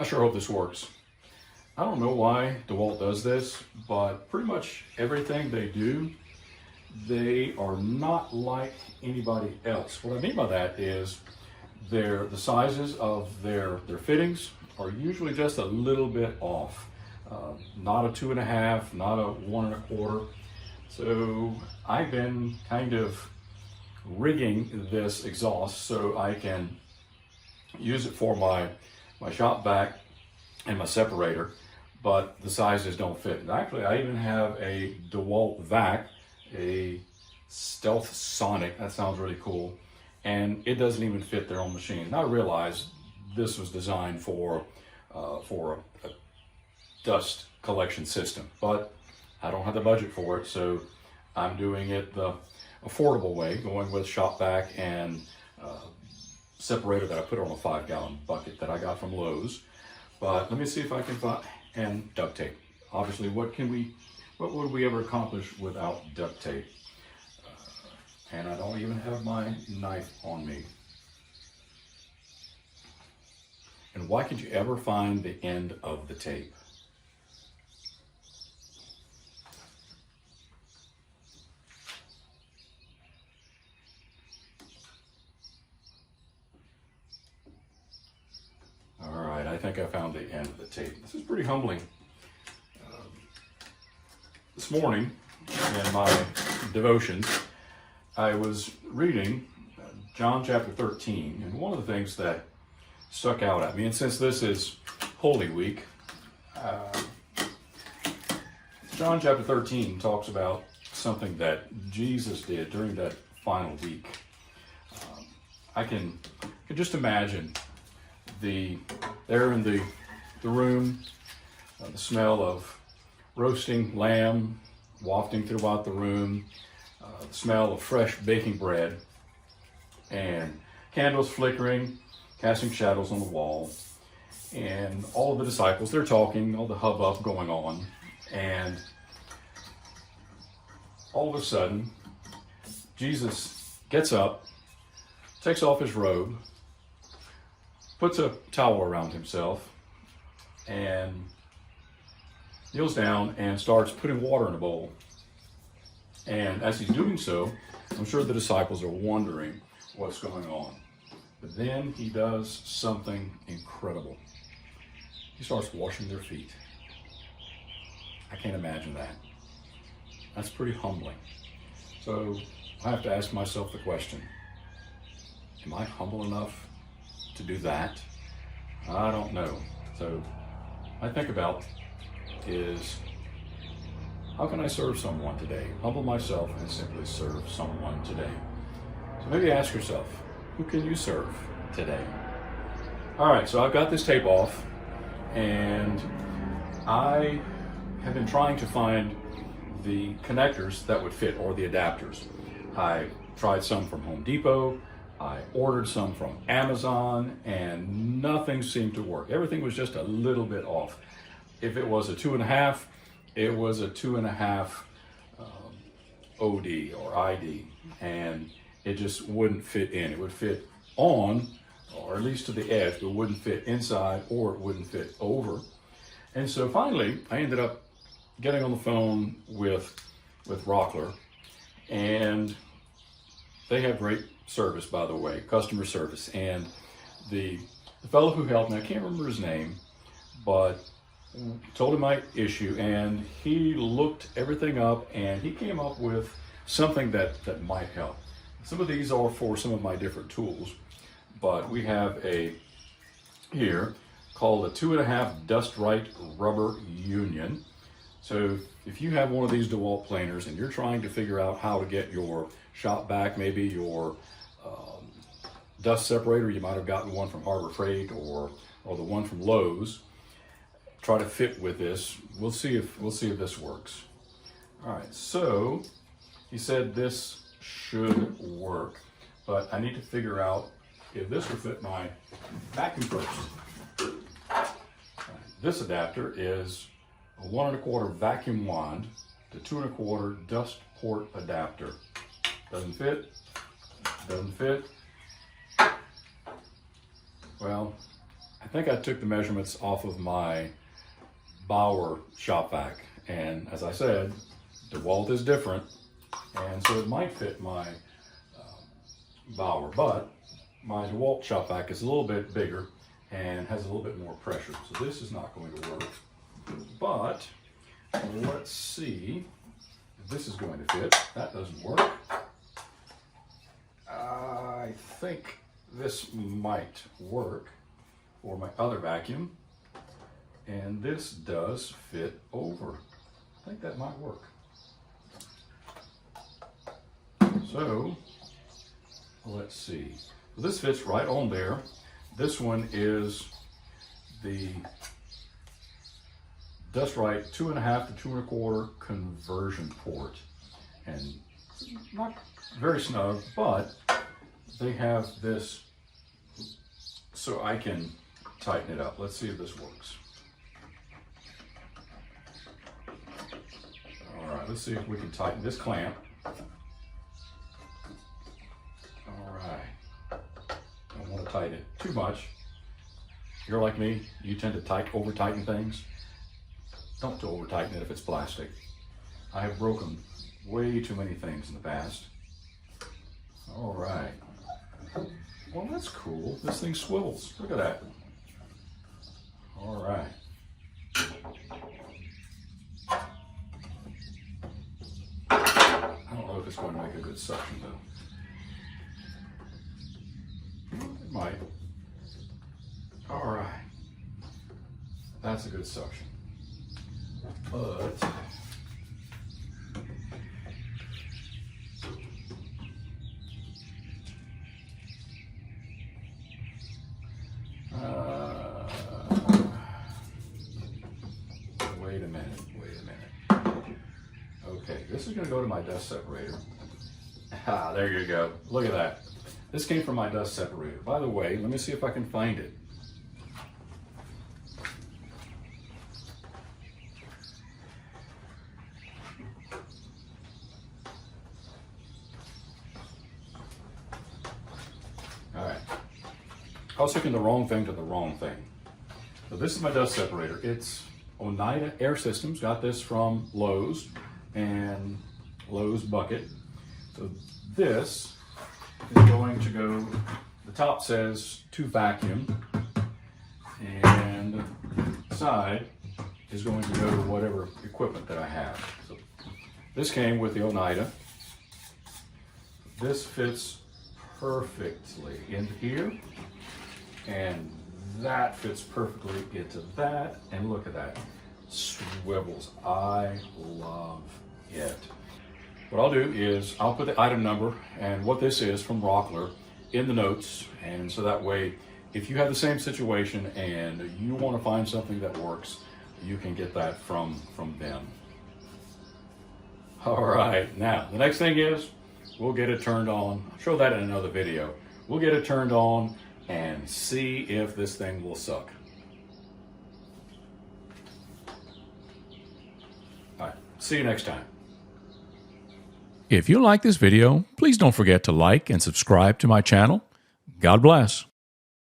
I sure hope this works. I don't know why DeWalt does this, but pretty much everything they do, they are not like anybody else. What I mean by that is the sizes of their fittings are usually just a little bit off. Not a 2.5, not a 1.25. So I've been kind of rigging this exhaust so I can use it for my shop vac and my separator, but the sizes don't fit. And actually, I even have a DeWalt vac, a Stealth Sonic, that sounds really cool, and it doesn't even fit their own machine. And I realized this was designed for a dust collection system, but I don't have the budget for it, so I'm doing it the affordable way, going with shop vac and separator that I put on a 5-gallon bucket that I got from Lowe's. But let me see if I can find, and duct tape. Obviously, what would we ever accomplish without duct tape? And I don't even have my knife on me. And why could you ever find the end of the tape? I think I found the end of the tape. This is pretty humbling. This morning in my devotions, I was reading John chapter 13, and one of the things that stuck out at me, and since this is Holy Week, John chapter 13 talks about something that Jesus did during that final week. I can just imagine there in the room, the smell of roasting lamb wafting throughout the room, the smell of fresh baking bread, and candles flickering, casting shadows on the wall, and all of the disciples, they're talking, all the hubbub going on, and all of a sudden, Jesus gets up, takes off his robe, puts a towel around himself, and kneels down and starts putting water in a bowl. And as he's doing so, I'm sure the disciples are wondering what's going on. But then he does something incredible. He starts washing their feet. I can't imagine that. That's pretty humbling. So I have to ask myself the question, am I humble enough to do that? I don't know. So I think about is, how can I serve someone today? Humble myself and simply serve someone today. So maybe ask yourself, who can you serve today? All right, so I've got this tape off, and I have been trying to find the connectors that would fit, or the adapters. I tried some from Home Depot, I ordered some from Amazon, and nothing seemed to work. Everything was just a little bit off. If it was a 2.5, it was a 2.5 OD or ID, and it just wouldn't fit in. It would fit on, or at least to the edge, but it wouldn't fit inside, or it wouldn't fit over. And so finally, I ended up getting on the phone with Rockler, and they have great service, by the way, customer service. And the fellow who helped me, I can't remember his name, but told him my issue, and he looked everything up, and he came up with something that might help. Some of these are for some of my different tools, but we have a here called a 2.5 Dust Right Rubber Union. So if you have one of these DeWalt planers and you're trying to figure out how to get your shop vac, maybe your dust separator, you might have gotten one from Harbor Freight or the one from Lowe's, try to fit with this. We'll see if this works. All right, so he said this should work, but I need to figure out if this will fit my vacuum first. This adapter is a 1.25 vacuum wand to 2.25 dust port adapter. Doesn't fit. Well, I think I took the measurements off of my Bauer shop vac. And as I said, DeWalt is different. And so it might fit my Bauer, but my DeWalt shop vac is a little bit bigger and has a little bit more pressure. So this is not going to work. But let's see if this is going to fit. That doesn't work. I think this might work for my other vacuum. And this does fit over. I think that might work. So let's see. This fits right on there. This one is the Dust Right 2.5 to 2 1/4 conversion port. And not very snug, but they have this so I can tighten it up. Let's see if this works. All right, let's see if we can tighten this clamp. All right, don't want to tighten it too much. You're like me, you tend to over tighten things. Don't over tighten it if it's plastic. I have broken way too many things in the past. All right. Well, that's cool. This thing swivels. Look at that. All right. I don't know if it's going to make a good suction though. It might. All right. That's a good suction. But wait a minute. Okay, this is going to go to my dust separator. Ah, there you go. Look at that. This came from my dust separator. By the way, let me see if I can find it. All right. I was hooking the wrong thing to the wrong thing. So this is my dust separator. It's Oneida Air Systems. Got this from Lowe's and Lowe's bucket. So this is going to go, the top says to vacuum, and the side is going to go to whatever equipment that I have. So this came with the Oneida. This fits perfectly into here, and that fits perfectly into that, and look at that, swivels. I love it. What I'll do is I'll put the item number and what this is from Rockler in the notes, and so that way if you have the same situation and you want to find something that works, you can get that from them. All right, now the next thing is we'll get it turned on. I'll show that in another video. We'll get it turned on and see if this thing will suck. All right, see you next time. If you like this video, please don't forget to like and subscribe to my channel. God bless.